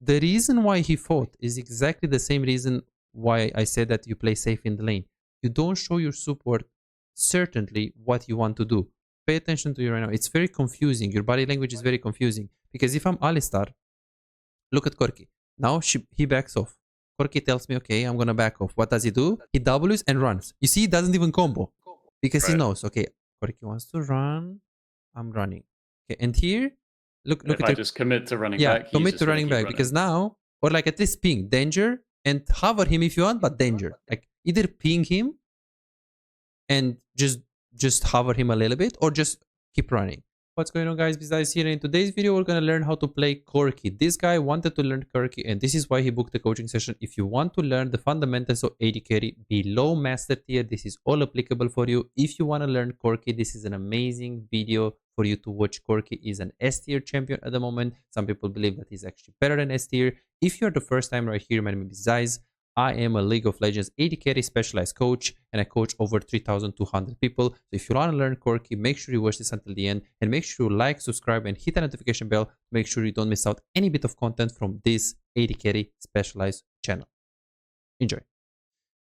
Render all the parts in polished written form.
The reason why he fought is exactly the same reason why I said that you play safe in the lane. You don't show your support certainly what you want to do. Pay attention to you right now. It's very confusing. Your body language is very confusing. Because if I'm Alistar, look at Corki. Now he backs off. Corki tells me, okay, I'm going to back off. What does he do? He Ws and runs. You see, he doesn't even combo. Because he knows, okay, Corki wants to run. I'm running. Okay, and here, look if at I just commit to running back, commit to running back, because now, or like at least ping danger and hover him if you want, but danger. Like either ping him and just hover him a little bit, or just keep running. What's going on, guys? Besides here, in today's video we're going to learn how to play Corki. This guy wanted to learn Corki, and this is why he booked the coaching session. If you want to learn the fundamentals of AD carry below master tier, this is all applicable for you. If you want to learn Corki, this is an amazing video for you to watch. Corki is an S tier champion at the moment. Some people believe that he's actually better than S tier. If you're the first time right here, my name is Zais. I am a League of Legends AD carry specialized coach, and I coach over 3,200 people. So if you want to learn Corki, make sure you watch this until the end, and make sure you like, subscribe, and hit the notification bell to make sure you don't miss out any bit of content from this AD carry specialized channel. Enjoy.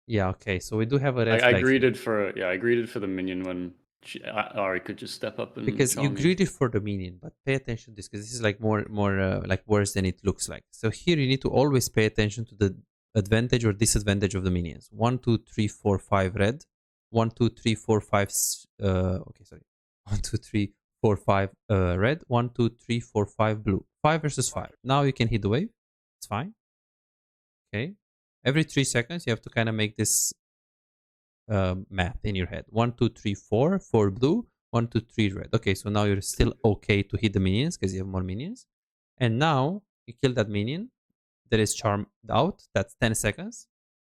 Yeah, okay. So we do have a red flag. I greeted for the minion when Ari could just step up and because you greeted for the minion, but pay attention to this, because this is like more like worse than it looks like. So here you need to always pay attention to the advantage or disadvantage of the minions. 1 2 3 4 5 red, 1 2 3 4 5 okay, sorry, 1 2 3 4 5 red, 1 2 3 4 5 blue. 5 versus 5. Now you can hit the wave. It's fine. Okay, every 3 seconds you have to kind of make this math in your head. 1 2 3 4 4 blue, 1 2 3 red. Okay, so now you're still okay to hit the minions because you have more minions. And now you kill that minion. There is charm out. That's 10 seconds.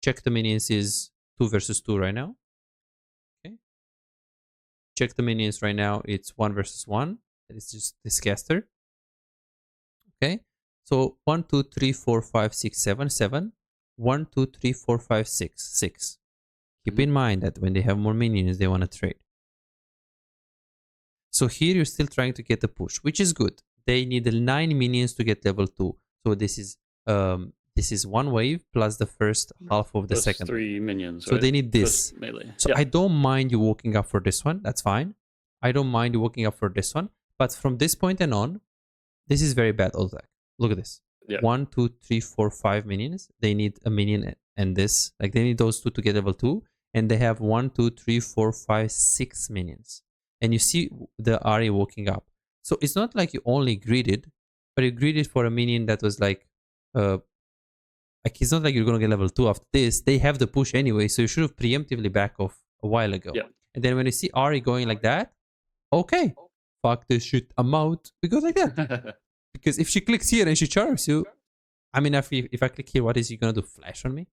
Check the minions is 2 versus 2 right now. Okay. Check the minions right now. It's 1 versus 1. That is just this caster. Okay. So 1 2 3 4 5 6 7 7. 1 2 3 4 5 6 6. Keep in mind that when they have more minions, they want to trade. So here you're still trying to get a push, which is good. They need 9 minions to get level 2. So this is one wave plus the first half of the plus second. 3 minions. So they need this. So I don't mind you walking up for this one. That's fine. I don't mind you walking up for this one. But from this point and on, this is very bad ult attack. Look at this. 1 2 3 4 5 minions. They need a minion and this. Like they need those two to get level 2. And they have 1 2 3 4 5 6 minions. And you see the Ari walking up. So it's not like you only greeted, but you greeted for a minion that was like it's not like you're gonna get level 2 after this. They have the push anyway, so you should have preemptively back off a while ago. And then when you see Ari going like that, okay, fuck this shit, I'm out. We go like that. Because if she clicks here and she charms you, I mean, if I click here, what is he gonna do? Flash on me?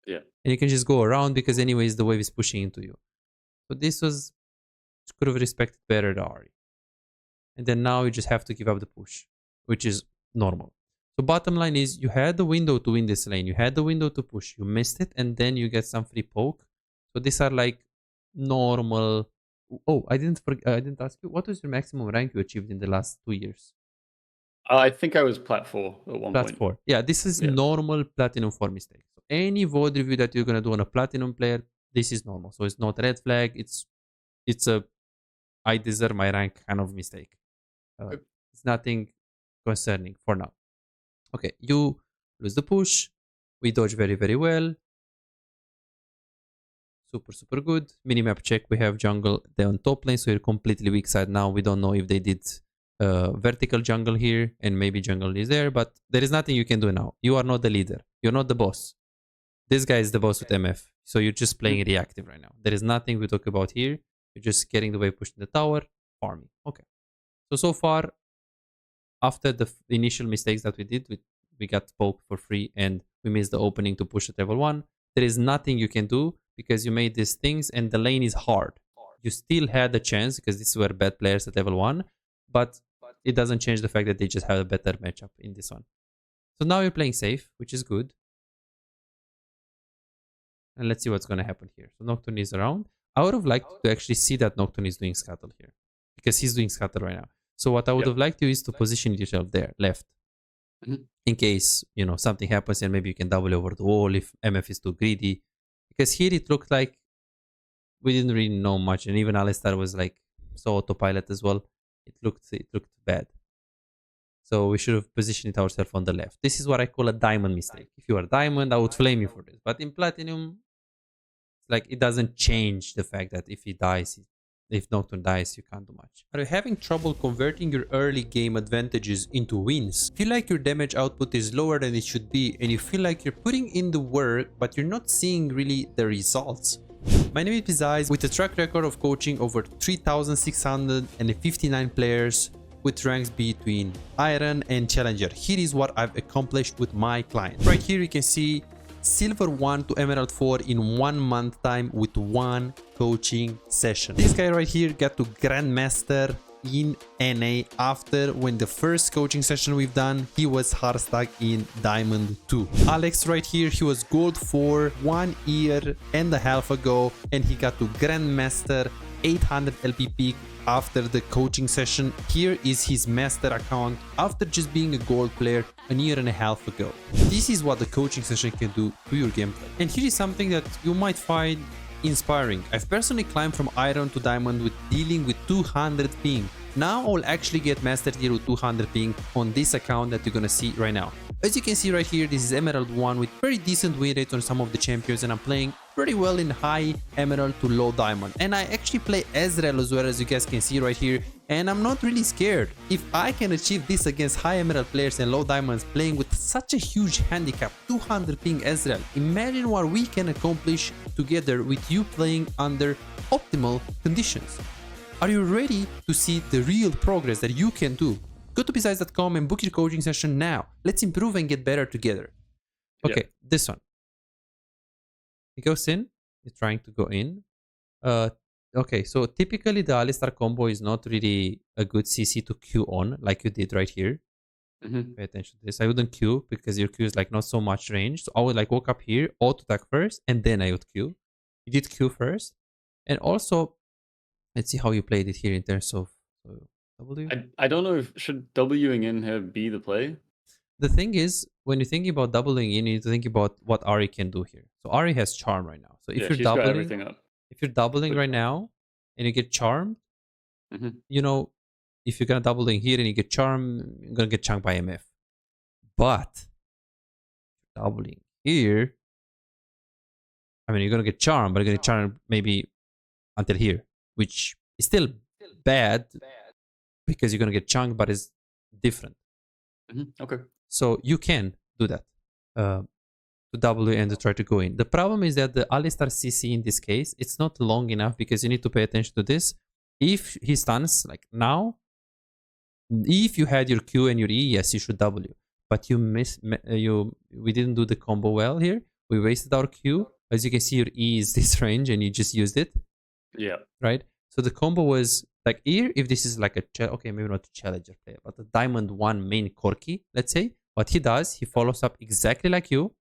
Yeah. And you can just go around because anyways the wave is pushing into you. So this was, could have respected better the Ari. And then now you just have to give up the push, which is normal. So bottom line is you had the window to win this lane. You had the window to push. You missed it, and then you get some free poke. So these are like normal. Oh, I didn't ask you. What was your maximum rank you achieved in the last 2 years? I think I was plat 4 at one point. Plat 4. Yeah, this is normal platinum 4 mistake. So any VOD review that you're gonna do on a platinum player, this is normal. So it's not red flag. It's a I deserve my rank kind of mistake. It's nothing concerning for now. Okay, you lose the push. We dodge very, very well. Super, super good. Minimap check. We have jungle there on top lane, so you're completely weak side now. We don't know if they did vertical jungle here, and maybe jungle is there, but there is nothing you can do now. You are not the leader. You're not the boss. This guy is the boss with MF, so you're just playing reactive right now. There is nothing we talk about here. You're just getting the wave pushed in the tower, farming. Okay. So far, after the initial mistakes that we did, we got poked for free and we missed the opening to push at level 1. There is nothing you can do because you made these things and the lane is hard. You still had a chance because these were bad players at level 1, but it doesn't change the fact that they just have a better matchup in this one. So now you're playing safe, which is good. And let's see what's going to happen here. So Nocturne is around. I would have liked to actually see that Nocturne is doing scuttle here, because he's doing scuttle right now. So what I would have liked you is to position yourself there, left. in case, you know, something happens and maybe you can double over the wall if MF is too greedy. Because here it looked like we didn't really know much, and even Alistar was like so autopilot as well. It looked bad. So we should have positioned it ourselves on the left. This is what I call a diamond mistake. If you are diamond, I would flame you for this. But in platinum, like, it doesn't change the fact that if he dies, if Nocturne dies, you can't do much. Are you having trouble converting your early game advantages into wins? Feel like your damage output is lower than it should be, and you feel like you're putting in the work, but you're not seeing really the results? My name is Pizais, with a track record of coaching over 3,659 players with ranks between Iron and Challenger. Here is what I've accomplished with my clients. Right here you can see Silver 1 to Emerald 4 in 1 month time with 1 coaching session. This guy right here got to Grandmaster in NA after when the first coaching session we've done, he was hard stuck in Diamond 2. Alex right here, he was Gold 4 1 year and a half ago, and he got to Grandmaster 800 LPP after the coaching session. Here is his master account after just being a gold player a year and a half ago. This is what the coaching session can do to your gameplay. And here is something that you might find inspiring. I've personally climbed from Iron to Diamond with dealing with 200 ping. Now I'll actually get Master Tier with 200 ping on this account that you're gonna see right now. As you can see right here, this is Emerald 1 with very decent win rate on some of the champions, and I'm playing pretty well in high Emerald to low Diamond. And I actually play Ezreal as well, as you guys can see right here, and I'm not really scared. If I can achieve this against high Emerald players and low Diamonds playing with such a huge handicap, 200 ping Ezreal, imagine what we can accomplish together with you playing under optimal conditions. Are you ready to see the real progress that you can do? Go to pizais.com and book your coaching session now. Let's improve and get better together. Okay, this one. He goes in. He's trying to go in. Okay, so typically the Alistar combo is not really a good CC to Q on, like you did right here. Pay attention to this. I wouldn't Q because your Q is like not so much range. So I would like walk up here, auto attack first, and then I would Q. You did Q first. And also, let's see how you played it here in terms of W. I don't know if should Wing in here be the play. The thing is, when you're thinking about doubling in, you need to think about what Ari can do here. So Ari has charm right now. So if you're she's got doubling, everything up. if you're doubling right now and you get charmed, you know, if you're gonna double in here and you get charm, you're gonna get chunked by MF. But doubling here, I mean, you're gonna get charmed, but you're gonna charm maybe until here, which is still bad because you're gonna get chunked, but it's different. Okay. So you can do that to W and to try to go in. The problem is that the Alistar CC in this case, it's not long enough because you need to pay attention to this. If he stuns like now, if you had your Q and your E, yes, you should W. But we didn't do the combo well here. We wasted our Q. As you can see, your E is this range and you just used it. Yeah. Right? So the combo was like here, if this is like a, okay, maybe not a challenger player, but a Diamond 1 main Corki, let's say, what he does, he follows up exactly like you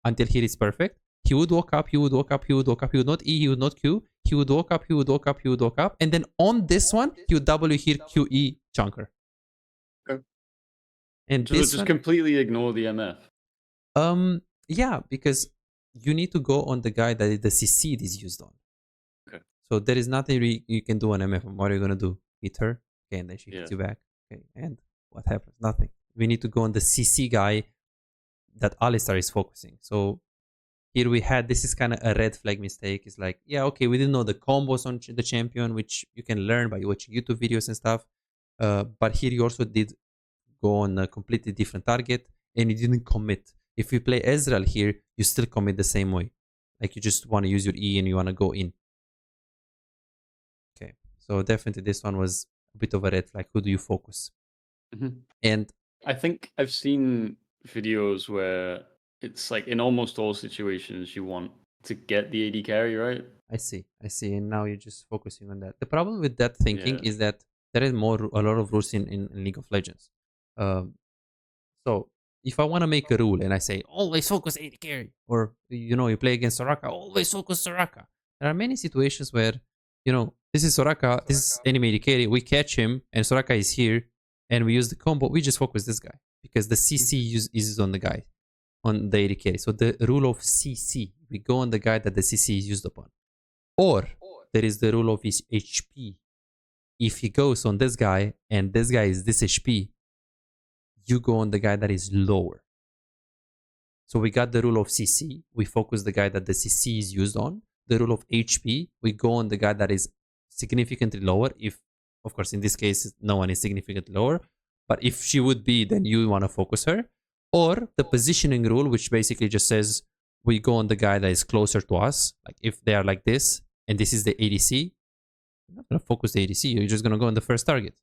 until here is perfect. He would walk up, he would walk up, he would walk up, he would not E, he would not Q, he would walk up, he would walk up, he would walk up, and then on this one, he would W here, QE, chunker. Okay. And so this just one, completely ignore the MF. Yeah, because you need to go on the guy that the CC is used on. Okay. So there is nothing you can do on MF. What are you gonna do? Hit her? Okay, and then she hits you back. Okay, and what happens? Nothing. We need to go on the CC guy that Alistar is focusing. So here we had, this is kind of a red flag mistake. It's like, yeah, okay, we didn't know the combos on the champion, which you can learn by watching YouTube videos and stuff. But here you also did go on a completely different target and you didn't commit. If you play Ezreal here, you still commit the same way. Like you just want to use your E and you want to go in. Okay, so definitely this one was a bit of a red flag. Who do you focus? And I think I've seen videos where it's like in almost all situations you want to get the AD carry, right? I see. And now you're just focusing on that. The problem with that thinking is that there is a lot of rules in League of Legends. So if I want to make a rule and I say always focus AD carry, or you play against Soraka, always focus Soraka. There are many situations where this is Soraka, this is enemy AD carry. We catch him and Soraka is here, and we use the combo. We just focus this guy. because the CC is on the guy, on the AD carry. So the rule of CC, we go on the guy that the CC is used upon. Or there is the rule of his HP. If he goes on this guy and this guy is this HP, you go on the guy that is lower. So we got the rule of CC, we focus the guy that the CC is used on. The rule of HP, we go on the guy that is significantly lower. If, of course, in this case, no one is significantly lower. But if she would be, then you want to focus her. Or the positioning rule, which basically just says we go on the guy that is closer to us. Like if they are like this, and this is the ADC, you're not going to focus the ADC. You're just going to go on the first target.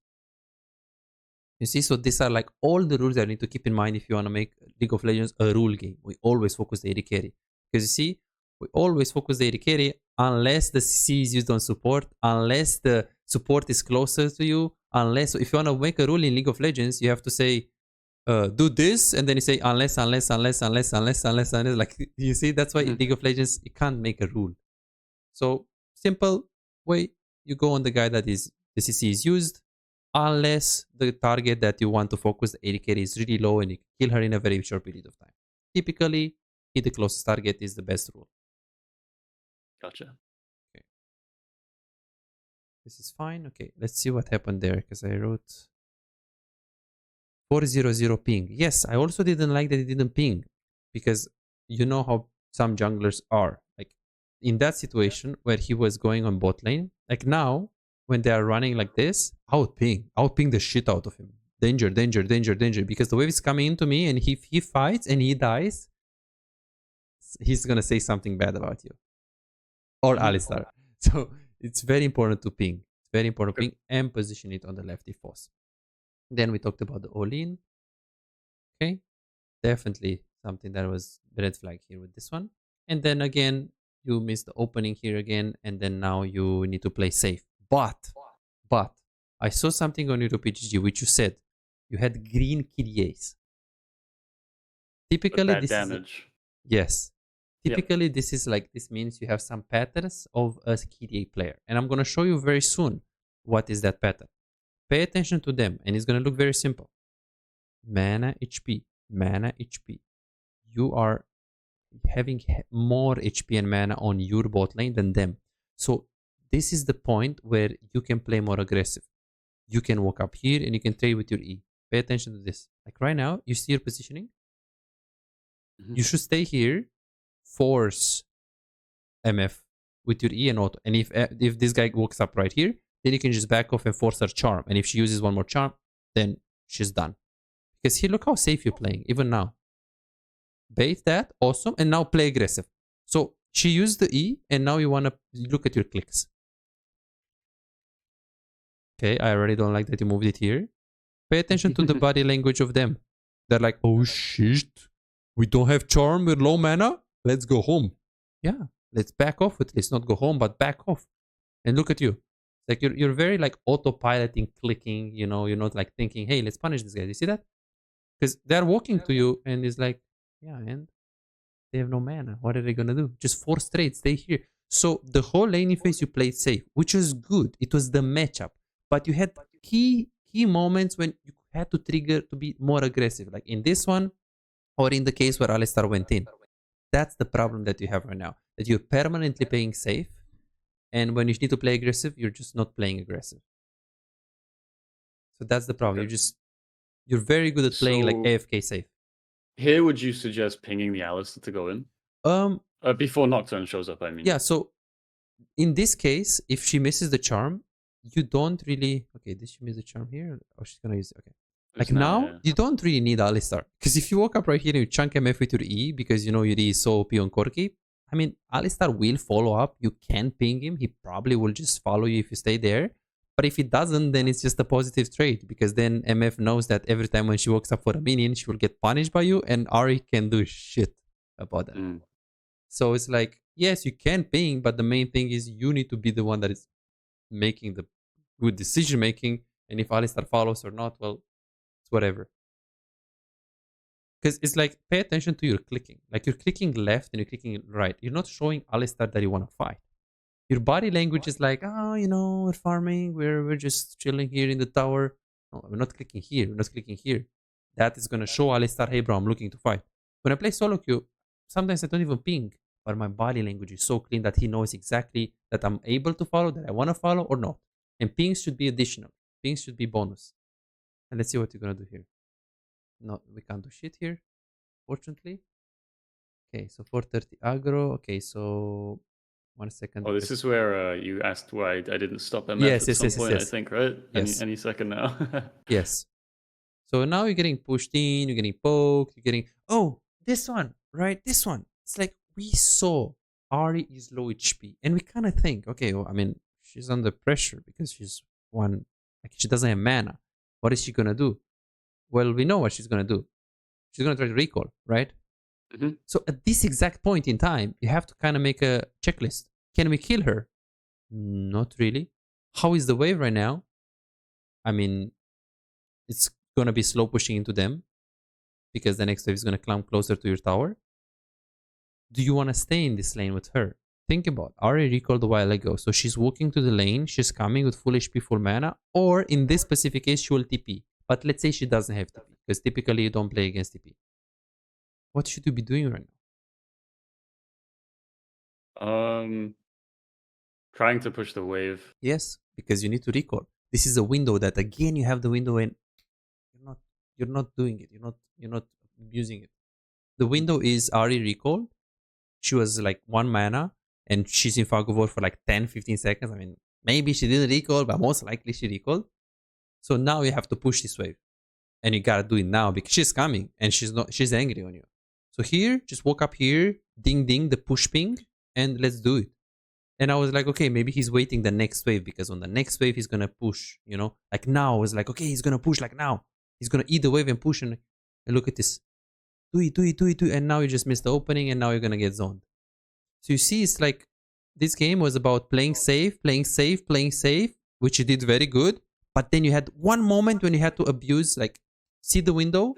You see, so these are like all the rules that you need to keep in mind if you want to make League of Legends a rule game. We always focus the AD carry. Because you see, we always focus the AD carry unless the CC is used on support, unless the support is closer to you, unless, if you want to make a rule in League of Legends, you have to say, do this, and then you say unless, like, you see, that's why in League of Legends, you can't make a rule. So, simple way, you go on the guy that is, the CC is used, unless the target that you want to focus, the AD carry, is really low and you can kill her in a very short period of time. Typically, hit the closest target is the best rule. Gotcha. Okay. This is fine. Okay, let's see what happened there, because I wrote 400 ping. Yes, I also didn't like that it didn't ping, because you know how some junglers are. Like in that situation where he was going on bot lane, like now, when they are running like this, outping the shit out of him. Danger, danger, danger, danger. Because the wave is coming into me, and if he fights and he dies, he's gonna say something bad about you. Or Alistar. So it's very important to ping. It's very important to ping and position it on the left if possible. Then we talked about the all-in. Okay. Definitely something that was red flag here with this one. And then again, you missed the opening here again, and then now you need to play safe. But I saw something on Euro PGG which you said you had green KDAs. Typically, this damage. Yes. Typically, this is like, this means you have some patterns of a KDA player. And I'm going to show you very soon what is that pattern. Pay attention to them, and it's going to look very simple. Mana HP, mana HP. You are having more HP and mana on your bot lane than them. So this is the point where you can play more aggressive. You can walk up here and you can trade with your E. Pay attention to this. Like right now, you see your positioning. You should stay here, force MF with your E and auto. And if this guy walks up right here, then you can just back off and force her charm. And if she uses one more charm, then she's done. Because here, look how safe you're playing, even now. Bait that, awesome, and now play aggressive. So she used the E, and now you want to look at your clicks. Okay, I already don't like that you moved it here. Pay attention to the body language of them. They're like, oh shit, we don't have charm, we're low mana, let's go home. Yeah, let's back off with this, not go home, but back off. And look at you. Like you're very like autopiloting, clicking, you know, you're not like thinking, hey, let's punish this guy. You see that? Because they're walking to you and it's like, yeah, and they have no mana. What are they gonna do? Just force trade, stay here. So the whole laning phase you played safe, which was good. It was the matchup. But you had key moments when you had to trigger to be more aggressive. Like in this one, or in the case where Alistar went in. That's the problem that you have right now. That you're permanently playing safe. And when you need to play aggressive, you're just not playing aggressive. So that's the problem. Okay. You're very good at playing like AFK safe. Here, would you suggest pinging the Alistar to go in? Before Nocturne shows up, I mean. Yeah, so in this case, if she misses the charm, you don't really... Okay, did she miss the charm here? Oh, she's gonna use it. Okay. Like now, you don't really need Alistar. Because if you walk up right here and you chunk MF with your E, because you know your E is so OP on Corki, I mean, Alistar will follow up. You can ping him. He probably will just follow you if you stay there. But if he doesn't, then it's just a positive trade. Because then MF knows that every time when she walks up for a minion, she will get punished by you. And Ari can do shit about that. So it's like, yes, you can ping. But the main thing is you need to be the one that is making the good decision making. And if Alistar follows or not, well, it's whatever. Because it's like, pay attention to your clicking. Like you're clicking left and you're clicking right. You're not showing Alistar that you want to fight. Your body language is like, oh, you know, we're farming. We're just chilling here in the tower. No, we're not clicking here. We're not clicking here. That is gonna show Alistar, hey bro, I'm looking to fight. When I play solo queue, sometimes I don't even ping, but my body language is so clean that he knows exactly that I'm able to follow, that I want to follow or not. And pings should be additional. Pings should be bonus. And let's see what you're gonna do here. No, we can't do shit here, fortunately. Okay, so 430 aggro. Okay, so 1 second Oh, this because is where you asked why I didn't stop MF yes, at yes, some yes, yes, point, I yes, think, right? yes, Any second now. yes. So now you're getting pushed in, you're getting poked, you're getting oh this one, right? This one. It's like we saw Ari is low HP, and we kind of think, okay, well, I mean, she's under pressure because she's one, like she doesn't have mana. What is she gonna do? Well, we know what she's gonna do. She's gonna try to recall, right? Mhm. So at this exact point in time, you have to kind of make a checklist. Can we kill her? Not really. How is the wave right now? I mean, it's gonna be slow pushing into them because the next wave is gonna climb closer to your tower. Do you want to stay in this lane with her? Think about Ari recalled a while ago, so she's walking to the lane, she's coming with full HP, full mana, or in this specific case, she will TP. But let's say she doesn't have TP, because typically you don't play against TP. What should you be doing right now? Trying to push the wave. Yes, because you need to recall. This is a window that again you have the window and you're not doing it. You're not using it. The window is Ari recall. She was like 1 mana and she's in Fog of War for like 10-15 seconds. I mean, maybe she didn't recall, but most likely she recalled. So now you have to push this wave. And you gotta do it now because she's coming and she's angry on you. So here, just walk up here, ding ding, the push ping, and let's do it. And I was like, okay, maybe he's waiting the next wave because on the next wave he's gonna push, you know? Like now I was like, okay, he's gonna push like now. He's gonna eat the wave and push and look at this. Do it, do it, do it, do it. And now you just missed the opening and now you're gonna get zoned. So you see, it's like this game was about playing safe, playing safe, playing safe, which you did very good. But then you had one moment when you had to abuse, like see the window,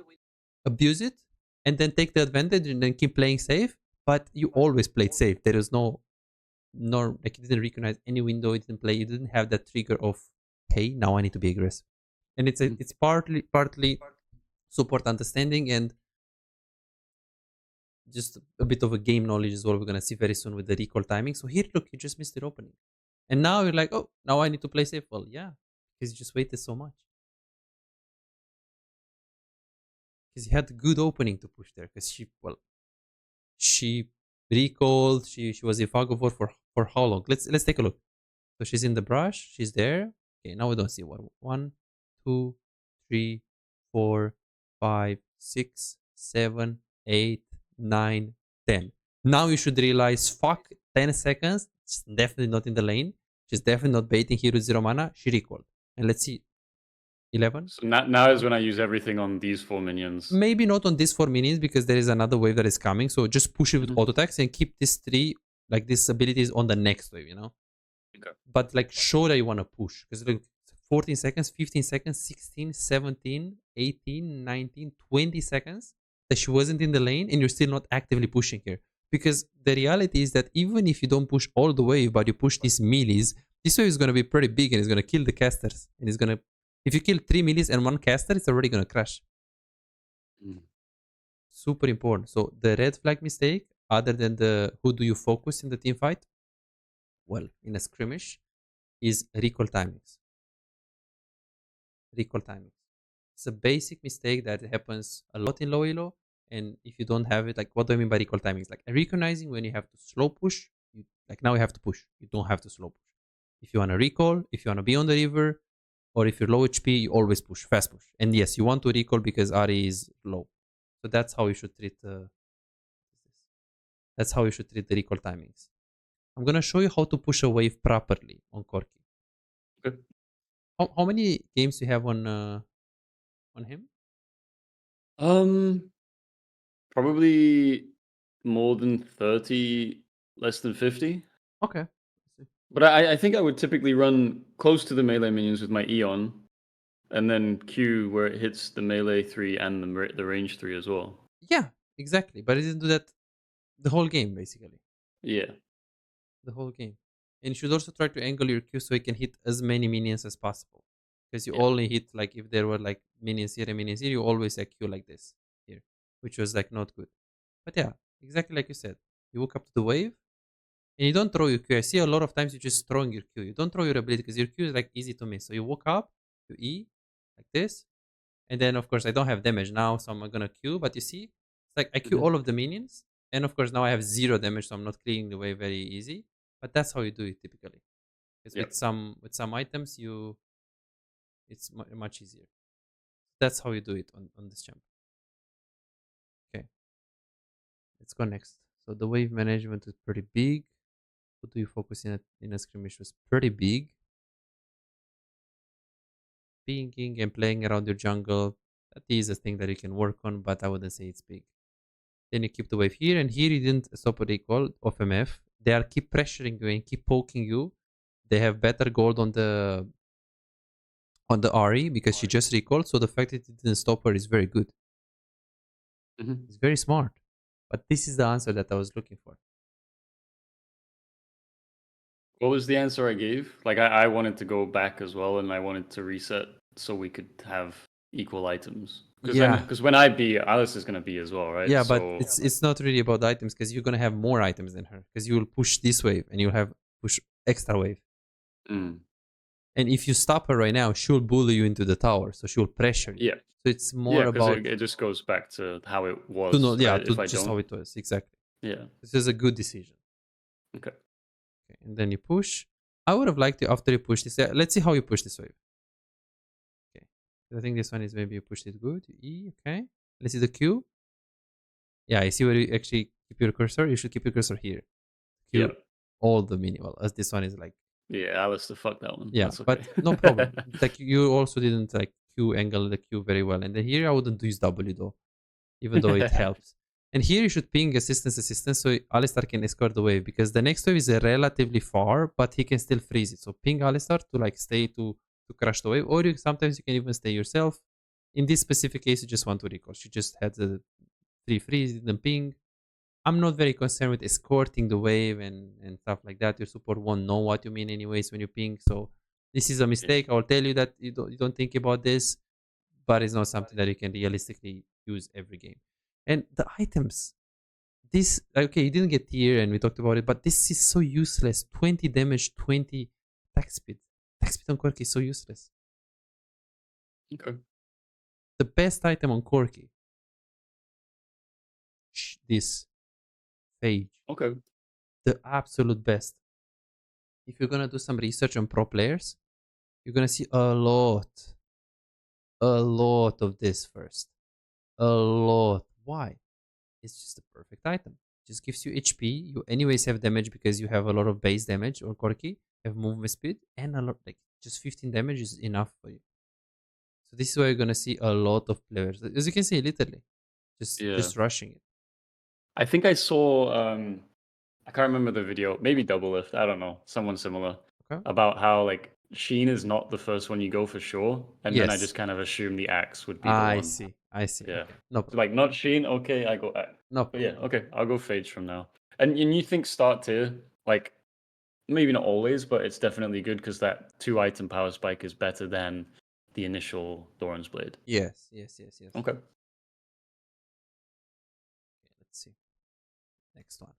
abuse it, and then take the advantage and then keep playing safe. But you always played safe. There is no like you didn't recognize any window, it didn't play, you didn't have that trigger of hey, now I need to be aggressive. And it's partly support understanding and just a bit of a game knowledge as well. We're gonna see very soon with the recall timing. So here, look, you just missed your opening, and now you're like, oh, now I need to play safe. Well, yeah, because you just waited so much. Because you had a good opening to push there. Because she recalled. She was in fog of war for how long? Let's take a look. So she's in the brush. She's there. Okay, now we don't see what 1, 2, 3, 4, 5, 6, 7, 8, 9, 10. Now you should realize, fuck, 10 seconds. It's definitely not in the lane. She's definitely not baiting here with 0 mana. She recalled. And let's see. 11? So now is when I use everything on these 4 minions. Maybe not on these 4 minions because there is another wave that is coming. So just push it with Mhm. auto attacks and keep these 3, like these abilities on the next wave, you know? Okay. But like show that you want to push because like 14 seconds, 15 seconds, 16, 17, 18, 19, 20 seconds that she wasn't in the lane and you're still not actively pushing her. Because the reality is that even if you don't push all the wave, but you push these melees, this wave is going to be pretty big and it's going to kill the casters. And it's going to, if you kill 3 melees and 1 caster, it's already going to crash. Mm. Super important. So the red flag mistake, other than the who do you focus in the team fight? Well, in a skirmish, is recall timings. Recall timings. It's a basic mistake that happens a lot in low elo. And if you don't have it, like what do I mean by recall timings? Like recognizing when you have to slow push, like now you have to push. You don't have to slow push. If you want to recall, if you want to be on the river, or if you're low HP, you always push, fast push. And yes, you want to recall because Ari is low. So that's how you should treat that's how you should treat the recall timings. I'm gonna show you how to push a wave properly on Corki. Good. How many games do you have on him? Probably more than 30, less than 50. Okay. But I think I would typically run close to the melee minions with my Eon, and then Q where it hits the melee 3 and the range 3 as well. Yeah, exactly. But it didn't do that the whole game, basically. Yeah. The whole game. And you should also try to angle your Q so you can hit as many minions as possible. because you Yeah. only hit like if there were like minions here and minions here, you always like queue like this here, which was like not good. But yeah, exactly like you said, you walk up to the wave and you don't throw your Q. I see a lot of times you just throwing your Q. You don't throw your ability because your Q is like easy to miss. So you walk up, you E like this, and then of course I don't have damage now, so I'm gonna Q. But you see, it's like I Q Mhm. all of the minions, and of course now I have 0 damage, so I'm not clearing the wave very easy. But that's how you do it typically. Because Yep. with some items it's much easier. That's how you do it on this champ. Okay, let's go next. So the wave management is pretty big. What do you focus in a skirmish was pretty big. Pinging and playing around your jungle, that is a thing that you can work on, but I wouldn't say it's big. Then you keep the wave here, and here you didn't stop a recall of MF. They are keep pressuring you and keep poking you. They have better gold on the RE because she just recalled, so the fact that it didn't stop her is very good. Mhm. It's very smart. But this is the answer that I was looking for. What was the answer I gave? Like I wanted to go back as well, and I wanted to reset so we could have equal items. Yeah, Because when I be, Alice is gonna be as well, right? yeah, but So it's not really about items because you're gonna have more items than her because you will push this wave and you'll have push extra wave. mm, And if you stop her right now, she'll bully you into the tower, so she'll pressure you. yeah, So it's more yeah, because about it just goes back to how it to know, was, yeah, right? to If I just how don't, it was exactly. yeah, This is a good decision. okay, Okay, and then you push. I would have liked you after you push this. Let's see how you push this wave. Okay, I think this one is maybe you pushed it good. E, okay. Let's see the Q. Yeah, I see where you actually keep your cursor. You should keep your cursor here. yeah, Q all the mini. Well, as this one is like yeah, Alice, the fuck that one. yeah, That's okay. but no problem. Like you also didn't like Q angle the Q very well, and then here I wouldn't use W though, even though it helps. And here you should ping assistance, so Alistar can escort the wave because the next wave is relatively far, but he can still freeze it. So ping Alistar to like stay to crush the wave, or sometimes you can even stay yourself. In this specific case, you just want to recall. She just had the 3 freeze, then ping. I'm not very concerned with escorting the wave and stuff like that. Your support won't know what you mean anyways when you ping. So this is a Yeah, mistake. I'll tell you that you don't think about this, but it's not something that you can realistically use every game. And the items, this okay, you didn't get tier and we talked about it, but this is so useless. 20 damage, 20 attack speed. Attack speed on Corki is so useless. okay, The best item on Corki, this phage, okay, the absolute best. If you're gonna do some research on pro players, you're gonna see a lot of this first. A lot. Why? It's just a perfect item. Just gives you HP. You anyways have damage because you have a lot of base damage or Corki. Have movement speed and a lot like just 15 damage is enough for you. So this is where you're gonna see a lot of players. As you can see, literally, yeah. just rushing it. I think I saw I can't remember the video, maybe Double Lift, I don't know, someone similar, Okay. about how like Sheen is not the first one you go for sure, and then I Yes. just kind of assume the axe would be the I one. see. I see. Yeah. Okay. No So problem. like not Sheen, okay, I go axe. No But problem. yeah, okay, I'll go Phage from now. And you think start tier, like maybe not always, but it's definitely good because that 2 item power spike is better than the initial Doran's Blade. Yes. Yes. Yes. Yes. Okay. Okay, let's see. Next one.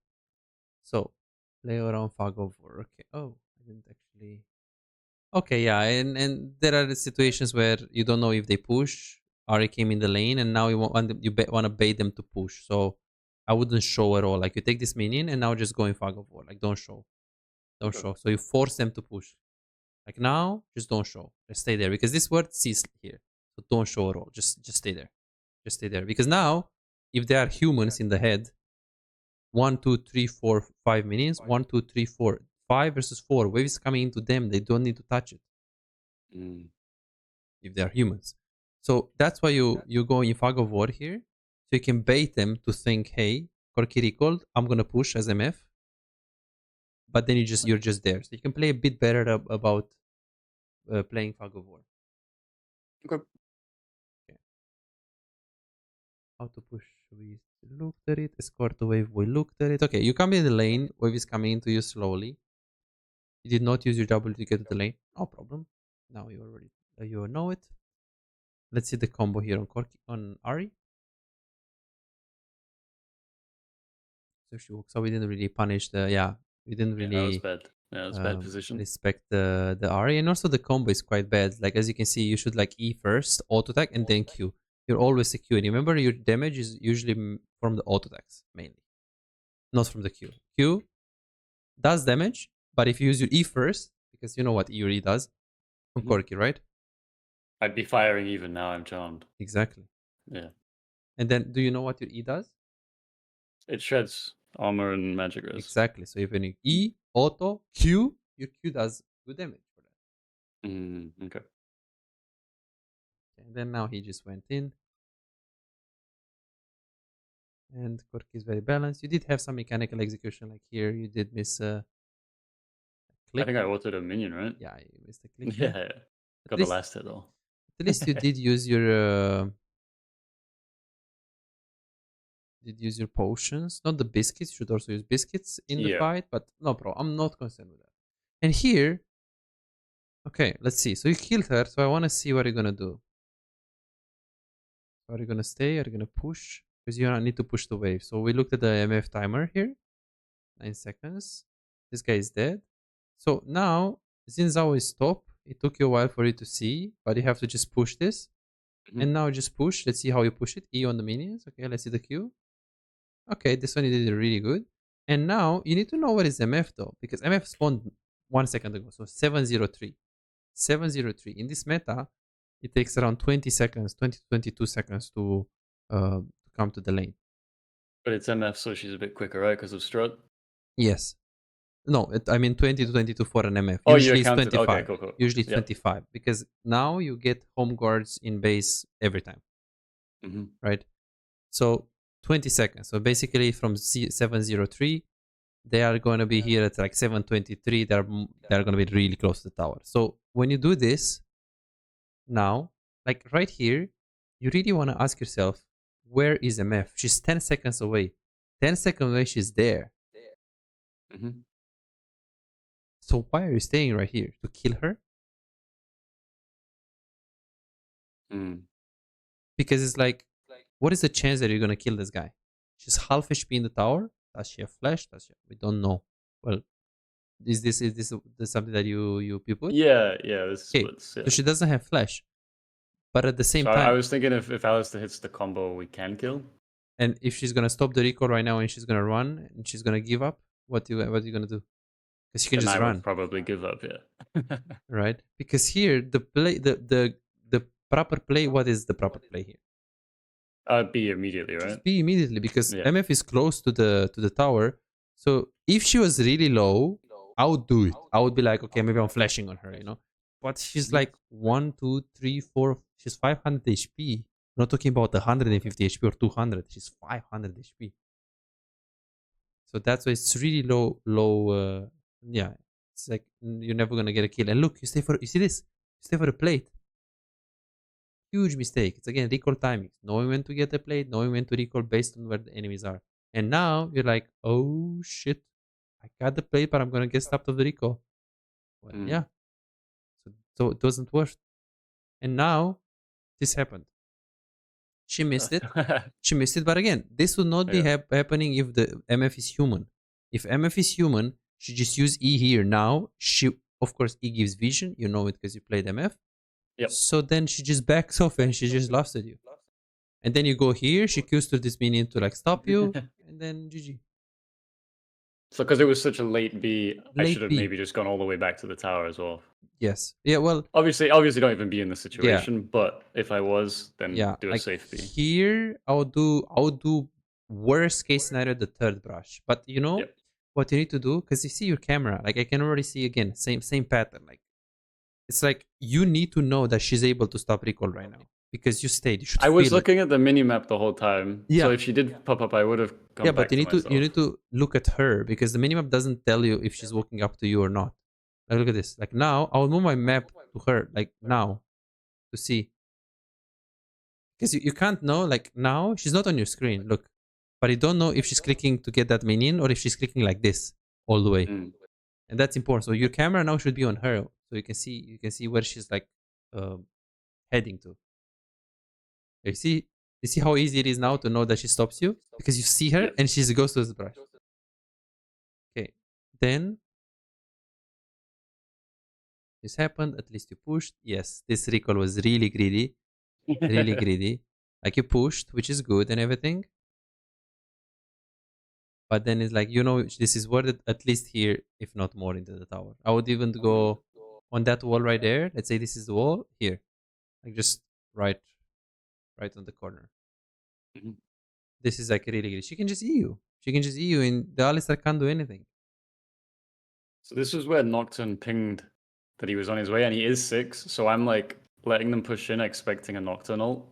So play around fog of war. Okay. Oh, I didn't actually. Okay, yeah, and there are situations where you don't know if they push. Ari came in the lane, and now you want to bait them to push. So I wouldn't show at all. Like you take this minion, and now just go in fog of war. Like don't Okay. show. So you force them to push. Like now, just don't show. Just stay there because this word sees here. So don't show at all. Just stay there. Just stay there because now, if there are humans in the head, 1, 2, 3, 4, 5 minions. 1, 2, 3, 4, 5 versus 4. Waves coming into them. They don't need to touch it Mm. if they are humans. So that's why you go in fog of war here. So you can bait them to think, hey, Corki recalled, I'm gonna push as MF, but then you're just there. So you can play a bit better about playing fog of war. Okay. Okay. How to push? We looked at it. Escort the wave. We looked at it. Okay, you come in the lane. Wave is coming into you slowly. You did not use your W to get to the lane. No problem. Now you already You know it. Let's see the combo here on Corki, on Ari. So she walks out. We didn't really punish the, we didn't Yeah, that was really bad. Yeah, that was bad position. respect the Ari, and also the combo is quite bad. Like as you can see, you should like E first, auto attack, and then Q. You're always a Q. And remember, your damage is usually from the auto attacks mainly, not from the Q. Q does damage, but if you use your E first, because you know what E really does on Mhm. Corki, right? I'd be firing even now. I'm charmed. Exactly. Yeah, And then, do you know what your E does? it shreds armor and magic res. Exactly. So if you E, auto, Q, your Q does good damage for that. Okay. And then now he just went in. And Corki is very balanced. You did have some mechanical execution, like here. You did miss a I click. think I altered a minion, right? Yeah, you missed a click Yeah, here. yeah. At Got the least, last hit though. at least you did use your potions, not the biscuits. You should also use biscuits in the Yeah. fight, but no, bro, I'm not concerned with that. And here, okay, let's see. So you killed her. So I want to see what you're gonna do. Are you gonna stay? Are you gonna push? Because you need to push the wave. So we looked at the MF timer here. 9 seconds. This guy is dead. So now, since Zhao is top, it took you a while for you to see, but you have to just push this. And now just push. Let's see how you push it. E on the minions. Okay, let's see the Q. Okay, this one you did really good. And now you need to know what is MF though, because MF spawned 1 second ago. So 703. 703. In this meta, it takes around 20 seconds, 20 to 22 seconds to come to the lane. But it's MF, so she's a bit quicker, right? Because of strut. Yes. No, I mean 20 to 22 for an MF. Oh, you Usually it's counted. Okay, 25. cool. Usually it's Yep. 25 because now you get home guards in base every time, right? So 20 seconds. So basically from 703, they are going to be here at like 723. They're going to be really close to the tower. So when you do this now, like right here, you really want to ask yourself, where is MF? She's 10 seconds away. 10 seconds away, she's there. So why are you staying right here? To kill her? Because it's like, what is the chance that you're gonna kill this guy? She's half HP in the tower. Does she have flash? We don't know. Well, is this something that you put? Yeah, this Okay, splits. Yeah. so she doesn't have flash, but at the same So I time, was thinking if Alistair hits the combo, we can kill. and if she's gonna stop the recall right now and she's gonna run and she's gonna give up, what are you gonna do? Because she can Then just I would run, probably give up. Yeah. right? Because here the proper play. What is the proper play here? B immediately, right? Just be immediately because Yeah. MF is close to the tower. So if she was really low, I would do it. I would be like, okay, maybe I'm flashing on her. But she's like 1, 2, 3, 4. She's 500 HP. I'm not talking about 150 HP or 200. She's 500 HP. So that's why it's really low. Yeah, it's like you're never gonna get a kill. And look, you see this? You stay for a plate. Huge mistake. It's again recall timing. Knowing when to get the plate, knowing when to recall based on where the enemies are. And now you're like, oh shit, I got the plate, but I'm gonna get stopped of the recall. Well, yeah. So it doesn't work. And now this happened. She missed it. She missed it. But again, this would not be Yeah. happening if the MF is human. If MF is human, she just use E here. Now she, of course, E gives vision. You know it because you played MF. Yep. So then she just backs off and she just laughs at you. And then you go here, she Qs to this minion to like stop you, and then GG. So because it was such a late B, I should Late have B. maybe just gone all the way back to the tower as well. Yes. Yeah, well, Obviously don't even be in the situation, but if I was, then yeah, do a like safe B. here I would do worst case scenario the third brush. But you know Yep. what you need to do? Because you see your camera, like I can already see again, same pattern. Like it's like you need to know that she's able to stop recall right now. Because you stayed. You should I was feel it. looking at the mini map the whole time. Yeah. So if she did pop up, I would have come Yeah, back but you to need to myself. look at her because the minimap doesn't tell you if she's walking up to you or not. Like look at this. Like now, I'll move my map to her. Like now, to see because you can't know. Like now, she's not on your screen. Look, but you don't know if she's clicking to get that minion or if she's clicking like this all the way, and that's important. So your camera now should be on her, so you can see where she's like heading to. You see how easy it is now to know that she stops you because you see her Yes. and she goes to the brush. Okay, then this happened. At least you pushed. Yes, this recall was really greedy, really greedy. Like you pushed, which is good and everything. But then it's like, this is worth it at least here, if not more, into the tower. I would even go on that wall right there. Let's say this is the wall here, like just right, right on the corner. Mhm. This is like really good. She can just E you. She can just E you, and the Alistar can't do anything. So this was where Nocturne pinged that he was on his way, and he is 6. So I'm like letting them push in, expecting a Nocturne ult.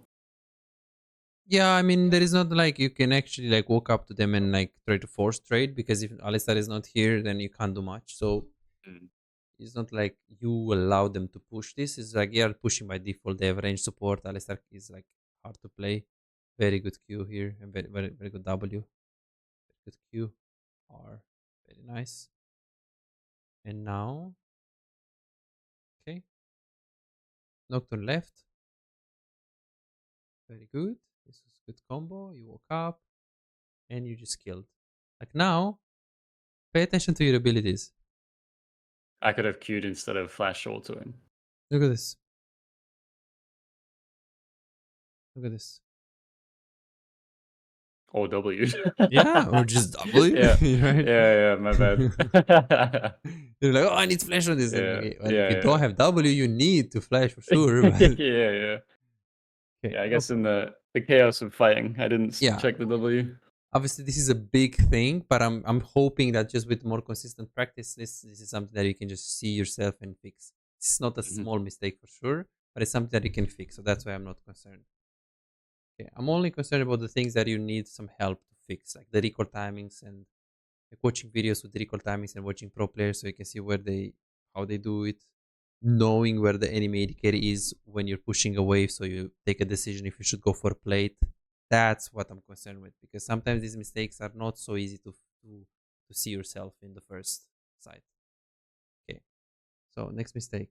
Yeah, I mean, there is not like you can actually like walk up to them and like try to force trade, because if Alistar is not here, then you can't do much. So Mm. it's not like you allow them to push this. It's like you're pushing by default. They have range support. Alistar is like hard to play. Very good Q here, and very very very good W. Very good Q. R. Very nice. And now, okay, Nocturne left. Very good. This is good combo. You woke up and you just killed. Like now, pay attention to your abilities. I could have queued instead of flash autoing. Look at this. Look at this. Or W. Yeah, or just W, Yeah. right? Yeah, my bad. You're like, oh, I need flash on this. And Yeah, okay, well, if you don't yeah, have W, you need to flash for sure. yeah. But Yeah. okay, Yeah, I no guess in problem. the chaos of fighting, I didn't Yeah, check the W. obviously this is a big thing, but I'm hoping that just with more consistent practice, this is something that you can just see yourself and fix. It's not a Mhm. small mistake for sure, but it's something that you can fix. So that's why I'm not concerned. Okay, I'm only concerned about the things that you need some help to fix, like the recall timings and like watching videos with the recall timings and watching pro players so you can see how they do it, knowing where the enemy AD carry is when you're pushing a wave, so you take a decision if you should go for a plate. That's what I'm concerned with, because sometimes these mistakes are not so easy to see yourself in the first sight. Okay, so next mistake,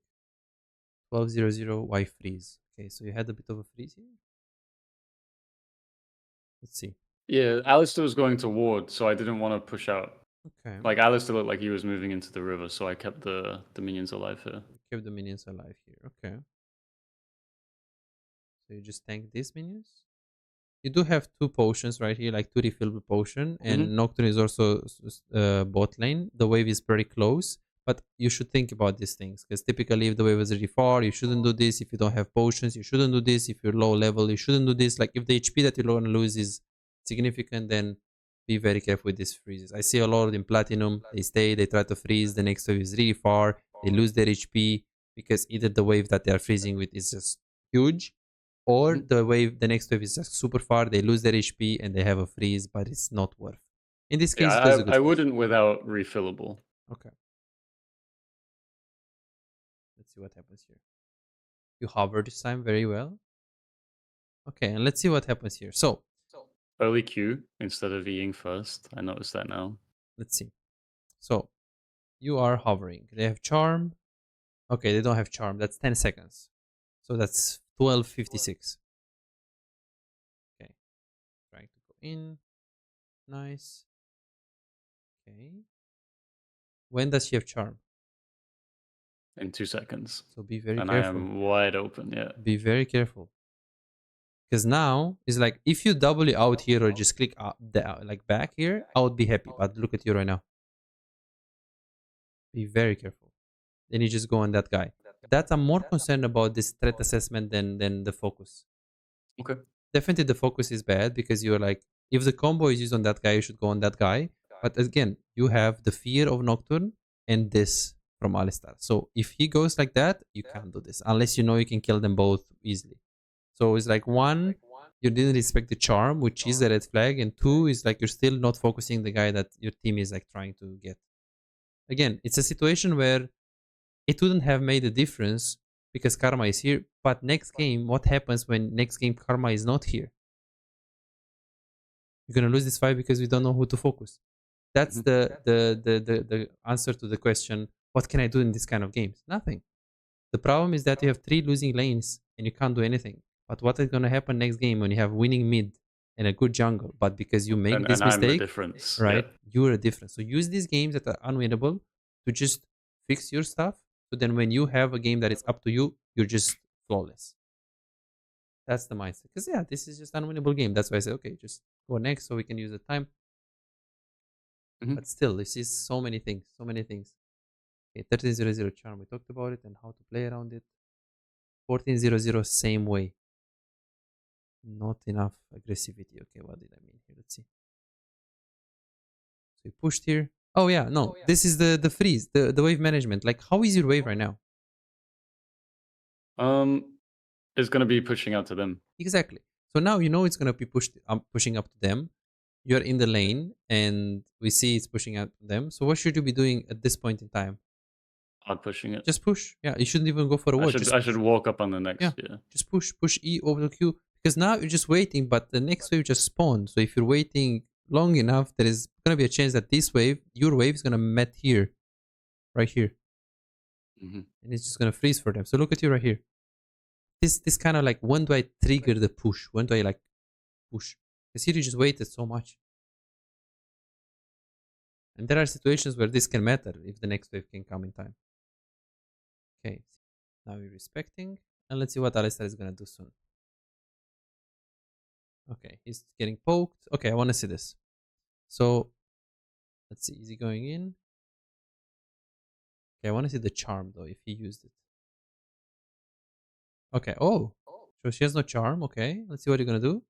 1200 Y freeze. Okay, so you had a bit of a freeze here. Let's see. Yeah, Alistair was going to ward, so I didn't want to push out. Okay, Like Alistair looked like he was moving into the river, so I kept the minions alive here. keep the minions alive here. Okay, so you just tank these minions. You do have two potions right here, like two refillable potion, Hmm. and Nocturne is also bot lane. The wave is pretty close, but you should think about these things, because typically if the wave is really far, you shouldn't do this. If you don't have potions, you shouldn't do this. If you're low level, you shouldn't do this. Like if the HP that you're going to lose is significant, then be very careful with these freezes. I see a lot in Platinum. They stay, they try to freeze. The next wave is really far. They lose their HP because either the wave that they are freezing with is just huge, or Hmm. the next wave is just super far, they lose their HP and they have a freeze, but it's not worth. In this Yeah, case, it was a good I freeze. wouldn't without refillable. Okay, let's see what happens here. You hover this time very well. Okay, and let's see what happens here. So Early Q instead of Eing first. I noticed that now. let's see. So you are hovering. They have charm. Okay, they don't have charm. That's 10 seconds. So that's 12:56. Okay, trying to go in. Nice. Okay. When does she have charm? In 2 seconds. So be very And I careful. am wide open, yeah. Be very careful. Because now it's like if you double out here or just click like back here, I would be happy. But look at you right now. Be very careful. Then you just go on that guy. That's I'm more concerned about this threat assessment than the focus. Okay. Definitely the focus is bad because you're like, if the combo is used on that guy, you should go on that guy. But again, you have the fear of Nocturne and this from Alistar. So if he goes like that, you can't do this unless you know you can kill them both easily. So it's like one, you didn't respect the charm, which is a red flag, and two is like you're still not focusing the guy that your team is like trying to get. Again, it's a situation where it wouldn't have made a difference because Karma is here, but next game, what happens when next game Karma is not here? You're gonna lose this fight because we don't know who to focus. That's Mhm. the answer to the question. What can I do in this kind of games? Nothing. The problem is that you have 3 losing lanes and you can't do anything. But what is going to happen next game when you have winning mid and a good jungle? But because you make this And I'm the mistake, difference. right? Yeah. You're a difference. So use these games that are unwinnable to just fix your stuff. So then when you have a game that is up to you, you're just flawless. That's the mindset. Because yeah, this is just unwinnable game. That's why I said, okay, just go next so we can use the time. But still, this is so many things. So many things. Okay, 1300 charm. We talked about it and how to play around it. 1400, same way. Not enough aggressivity. Okay, what did I mean here? Let's see. So we pushed here. Oh yeah, no. This is the freeze, the wave management. Like, how is your wave right now? It's gonna be pushing out to them. Exactly. So now you know it's gonna be pushing up to them. You're in the lane, and we see it's pushing out to them. So what should you be doing at this point in time? Hard pushing it. Just push. Yeah, you shouldn't even go for a ward. I should walk up on the next. Yeah. Yeah. Just push E over the Q, because now you're just waiting, but the next wave just spawned. So if you're waiting long enough, there is gonna be a chance that this wave, your wave, is gonna met here, right here, and it's just gonna freeze for them. So look at you right here. This kind of like, when do I trigger the push? When do I like push? Because here you just waited so much. And there are situations where this can matter if the next wave can come in time. Okay, now we're respecting. And let's see what Alistar is gonna do soon. Okay, he's getting poked. Okay, I want to see this. So let's see, is he going in? Okay, I want to see the charm though, if he used it. Okay, oh, so she has no charm. Okay, let's see what you're gonna do.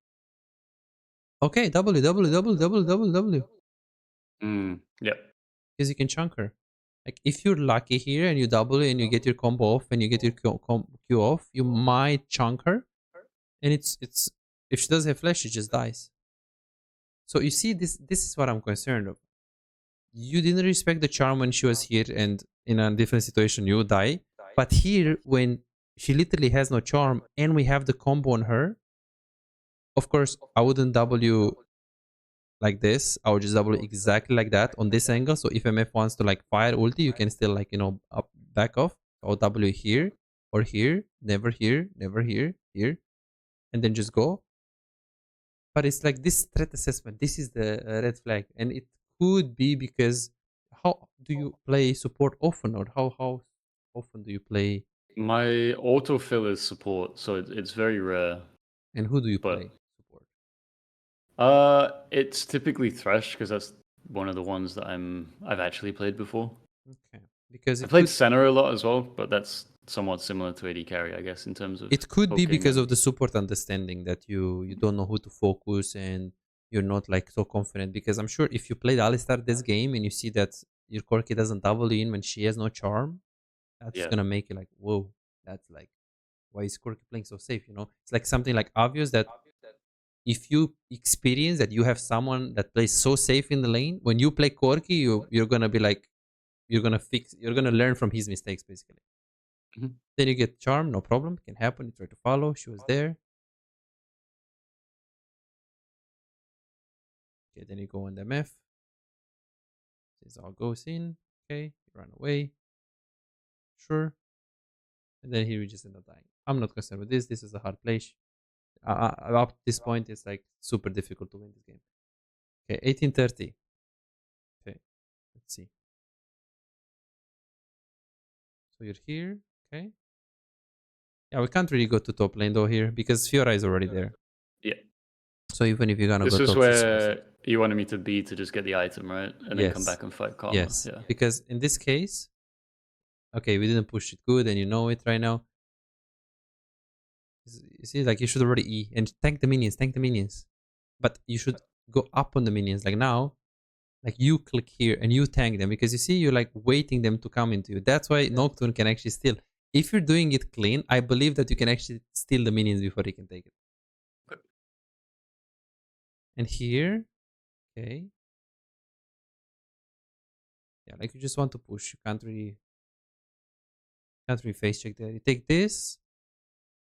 Okay, W. Yep. Because you can chunk her. Like, if you're lucky here and you double and you get your combo off and you get your Q off, you might chunk her. And it's if she doesn't have flash, she just dies. So you see, this is what I'm concerned of. You didn't respect the charm when she was here, and in a different situation you die. But here, when she literally has no charm and we have the combo on her, of course I wouldn't W like this. I would just W exactly like that on this angle. So if MF wants to like fire ulti, you can still, like, you know, back off. I'll W here or here, never here, never here, here, and then just go. But it's like this threat assessment. This is the red flag, and it could be because, how do you play support often, or how often do you play? My autofill is support, so it's very rare. And who do you But- play support? It's typically Thresh because that's one of the ones that I've actually played before. Okay, because I played center a lot as well, but that's somewhat similar to AD carry, I guess, in terms of. it could be poking because and- of the support understanding that you don't know who to focus, and you're not like so confident. Because I'm sure if you played Alistar this game and you see that your Corki doesn't double in when she has no charm, that's Yeah. gonna make you like, whoa, that's like, why is Corki playing so safe? You know, it's like something like obvious that if you experience that you have someone that plays so safe in the lane, when you play Corki, you're gonna be like, you're gonna learn from his mistakes, basically. Mhm. Then you get charm, no problem, can happen. You try to follow, she was there. Okay, then you go on the MF. This all goes in. Okay, you run away. Sure. And then here we just end up dying. I'm not concerned with this. This is a hard place. Up to this point, it's like super difficult to win this game. Okay, 1830. Okay, let's see. So you're here. Okay. Yeah, we can't really go to top lane though here because Fiora is already there. Yeah. So even if you're gonna This go is top, where you wanted me to be to just get the item, right? And then come Yes. back and fight Karma. yes, Yeah. because in this case, okay, we didn't push it good, and you know it right now. You see, like, you should already E and tank the minions. But you should go up on the minions. Like now, like you click here and you tank them, because you see, you're like waiting them to come into you. That's why Nocturne can actually steal. If you're doing it clean, I believe that you can actually steal the minions before he can take it. And here, okay. Yeah, like you just want to push. You can't really face check there. You take this,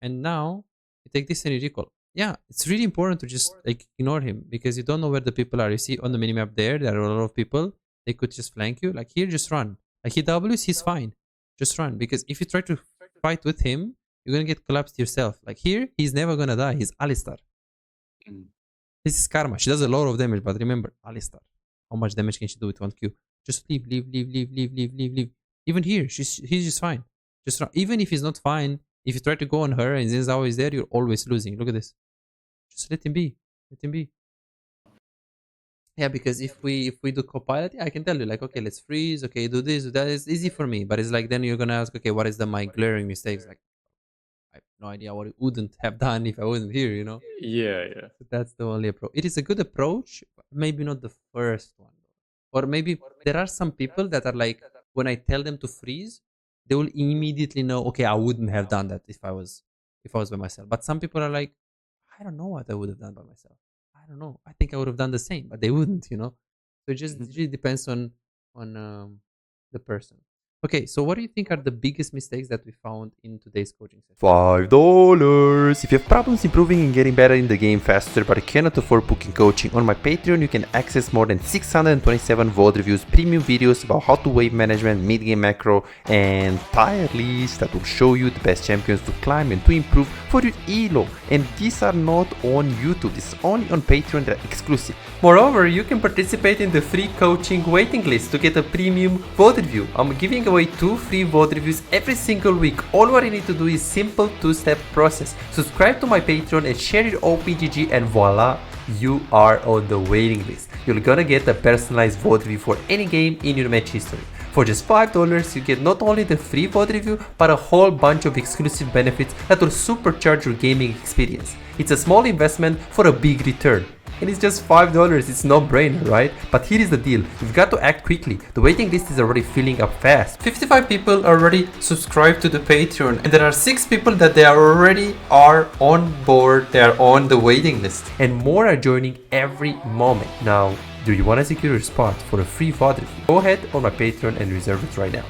and now you take this and you recall. Yeah, it's really important to just like ignore him, because you don't know where the people are. You see on the minimap there are a lot of people. They could just flank you. Like here, just run. Like he Ws, he's fine. Just run, because if you try to fight with him, you're gonna get collapsed yourself. Like here, he's never gonna die. He's Alistar. Mm. This is Karma. She does a lot of damage, but remember, Alistar. How much damage can she do with 1Q? Just leave, leave, leave, leave, leave, leave, leave, leave. Even here, he's just fine. Just even if he's not fine, if you try to go on her and Zinzao is there, you're always losing. Look at this. Just let him be. Let him be. Yeah, because if we do Copilot, yeah, I can tell you like, okay, let's freeze. Okay, do this, do that. It's easy for me, but it's like then you're gonna ask, okay, what is my glaring mistakes? Like, I have no idea what I wouldn't have done if I wasn't here. You know. Yeah, yeah. So that's the only approach. It is a good approach, but maybe not the first one. Or maybe there are some people that are like, when I tell them to freeze, they will immediately know, okay, I wouldn't have done that if I was by myself. But some people are like, I don't know what I would have done by myself. I don't know. I think I would have done the same, but they wouldn't, you know. So it really depends on the person. Okay, so what do you think are the biggest mistakes that we found in today's coaching session? $5. If you have problems improving and getting better in the game faster, but you cannot afford booking coaching, on my Patreon you can access more than 627 VOD reviews, premium videos about how to wave management, mid-game macro, and tier lists that will show you the best champions to climb and to improve for your elo. And these are not on YouTube, this is only on Patreon, they're exclusive. Moreover, you can participate in the free coaching waiting list to get a premium VOD review. I'm giving away 2 free VOD reviews every single week. All what you need to do is simple 2-step process. Subscribe to my Patreon and share your OPGG and voila, you are on the waiting list. You're gonna get a personalized VOD review for any game in your match history. For just $5, you get not only the free VOD review, but a whole bunch of exclusive benefits that will supercharge your gaming experience. It's a small investment for a big return. And it's just $5, it's no brainer, right? But here is the deal, you've got to act quickly. The waiting list is already filling up fast. 55 people already subscribed to the Patreon, and there are 6 people that they already are on board, they are on the waiting list. And more are joining every moment. Now, do you want to secure your spot for a free VOD review? Go ahead on my Patreon and reserve it right now.